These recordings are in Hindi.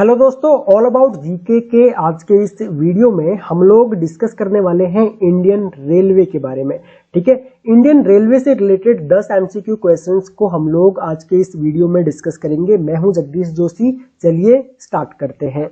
हेलो दोस्तों, ऑल अबाउट जीके के आज के इस वीडियो में हम लोग डिस्कस करने वाले हैं इंडियन रेलवे के बारे में। ठीक है, इंडियन रेलवे से रिलेटेड 10 एमसीक्यू क्वेश्चंस को हम लोग आज के इस वीडियो में डिस्कस करेंगे। मैं हूं जगदीश जोशी। चलिए स्टार्ट करते हैं।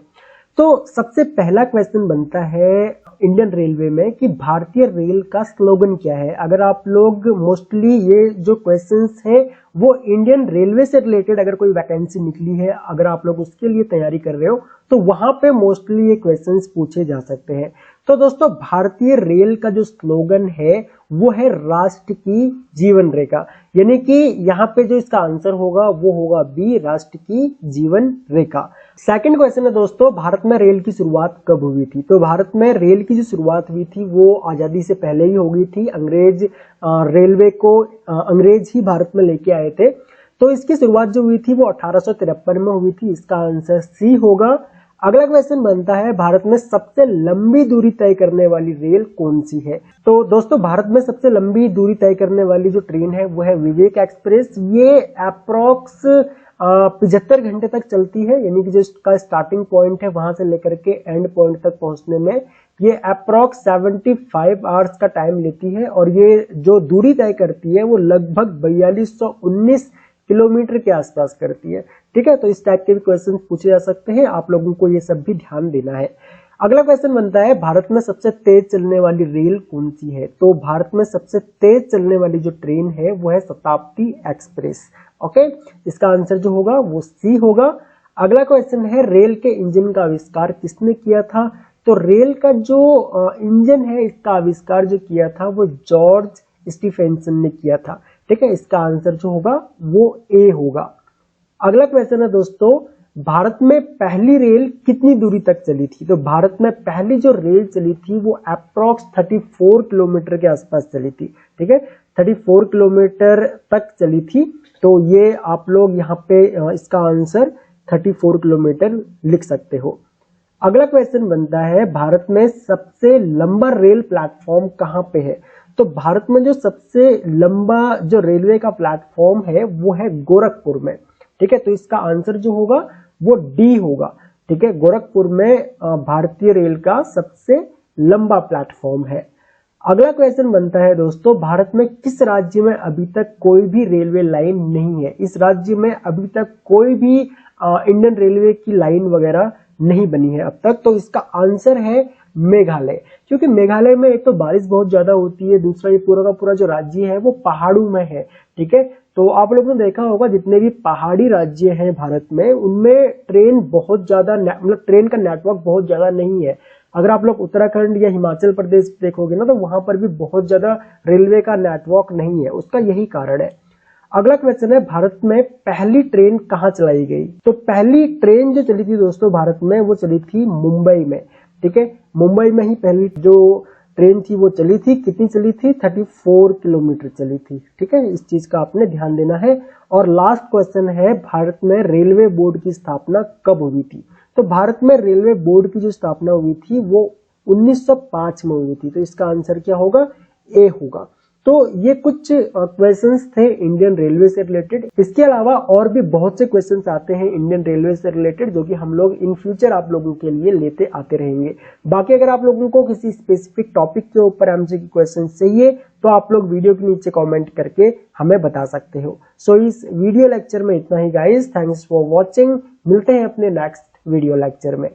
तो सबसे पहला क्वेश्चन बनता है इंडियन रेलवे में कि भारतीय रेल का स्लोगन क्या है। अगर आप लोग मोस्टली ये जो क्वेश्चंस है वो इंडियन रेलवे से रिलेटेड अगर कोई वैकेंसी निकली है, अगर आप लोग उसके लिए तैयारी कर रहे हो तो वहां पे मोस्टली ये क्वेश्चंस पूछे जा सकते हैं। तो दोस्तों, भारतीय रेल का जो स्लोगन है वो है राष्ट्र की जीवन रेखा, यानी कि यहाँ पे जो इसका आंसर होगा वो होगा बी, राष्ट्र की जीवन रेखा। सेकंड क्वेश्चन है दोस्तों, भारत में रेल की शुरुआत कब हुई थी। तो भारत में रेल की जो शुरुआत हुई थी वो आजादी से पहले ही हो गई थी। अंग्रेज रेलवे को अंग्रेज ही भारत में लेके आए थे। तो इसकी शुरुआत जो हुई थी वो 1853 में हुई थी। इसका आंसर सी होगा। अगला क्वेश्चन बनता है, भारत में सबसे लंबी दूरी तय करने वाली रेल कौन सी है। तो दोस्तों, भारत में सबसे लंबी दूरी तय करने वाली जो ट्रेन है वो है विवेक एक्सप्रेस। ये अप्रोक्स 75 घंटे तक चलती है, यानी कि जो इसका स्टार्टिंग पॉइंट है वहां से लेकर के एंड पॉइंट तक पहुंचने में ये अप्रोक्स 75 आवर्स का टाइम लेती है। और ये जो दूरी तय करती है वो लगभग 4219 किलोमीटर के आसपास करती है। ठीक है, तो इस टाइप के भी क्वेश्चन पूछे जा सकते हैं, आप लोगों को ये सब भी ध्यान देना है। अगला क्वेश्चन बनता है, भारत में सबसे तेज चलने वाली रेल कौन सी है। तो भारत में सबसे तेज चलने वाली जो ट्रेन है वो है शताब्दी एक्सप्रेस। ओके, इसका आंसर जो होगा वो सी होगा। अगला क्वेश्चन है, रेल के इंजन का आविष्कार किसने किया था। तो रेल का जो इंजन है इसका आविष्कार जो किया था वो जॉर्ज स्टीफेंसन ने किया था। ठीक है, इसका आंसर जो होगा वो ए होगा। अगला क्वेश्चन है दोस्तों, भारत में पहली रेल कितनी दूरी तक चली थी। तो भारत में पहली जो रेल चली थी वो अप्रोक्स 34 किलोमीटर के आसपास चली थी। ठीक है, 34 किलोमीटर तक चली थी। तो ये आप लोग यहाँ पे इसका आंसर 34 किलोमीटर लिख सकते हो। अगला क्वेश्चन बनता है, भारत में सबसे लंबा रेल प्लेटफॉर्म कहाँ पे है। तो भारत में जो सबसे लंबा जो रेलवे का प्लेटफॉर्म है वो है गोरखपुर में। ठीक है, तो इसका आंसर जो होगा वो डी होगा। ठीक है, गोरखपुर में भारतीय रेल का सबसे लंबा प्लेटफॉर्म है। अगला क्वेश्चन बनता है दोस्तों, भारत में किस राज्य में अभी तक कोई भी रेलवे लाइन नहीं है। इस राज्य में अभी तक कोई भी इंडियन रेलवे की लाइन वगैरह नहीं बनी है अब तक। तो इसका आंसर है मेघालय, क्योंकि मेघालय में एक तो बारिश बहुत ज्यादा होती है, दूसरा ये पूरा का पूरा जो राज्य है वो पहाड़ों में है। ठीक है, तो आप लोगों ने देखा होगा जितने भी पहाड़ी राज्य हैं भारत में उनमें ट्रेन बहुत ज्यादा मतलब ट्रेन का नेटवर्क बहुत ज्यादा नहीं है। अगर आप लोग उत्तराखंड या हिमाचल प्रदेश देखोगे ना तो वहां पर भी बहुत ज्यादा रेलवे का नेटवर्क नहीं है, उसका यही कारण है। अगला क्वेश्चन है, भारत में पहली ट्रेन कहाँ चलाई गई। तो पहली ट्रेन जो चली थी दोस्तों भारत में वो चली थी मुंबई में। ठीक है, मुंबई में ही पहली जो ट्रेन थी वो चली थी। कितनी चली थी? 34 किलोमीटर चली थी। ठीक है, इस चीज का आपने ध्यान देना है। और लास्ट क्वेश्चन है, भारत में रेलवे बोर्ड की स्थापना कब हुई थी। तो भारत में रेलवे बोर्ड की जो स्थापना हुई थी वो 1905 में हुई थी। तो इसका आंसर क्या होगा? ए होगा। तो ये कुछ क्वेश्चंस थे इंडियन रेलवे से रिलेटेड। इसके अलावा और भी बहुत से क्वेश्चंस आते हैं इंडियन रेलवे से रिलेटेड जो कि हम लोग इन फ्यूचर आप लोगों के लिए लेते आते रहेंगे। बाकी अगर आप लोगों को किसी स्पेसिफिक टॉपिक के ऊपर एमसीक्यू क्वेश्चन चाहिए तो आप लोग वीडियो के नीचे कमेंट करके हमें बता सकते हो। सो इस वीडियो लेक्चर में इतना ही गाइस। Thanks for watching. मिलते हैं अपने नेक्स्ट वीडियो लेक्चर में।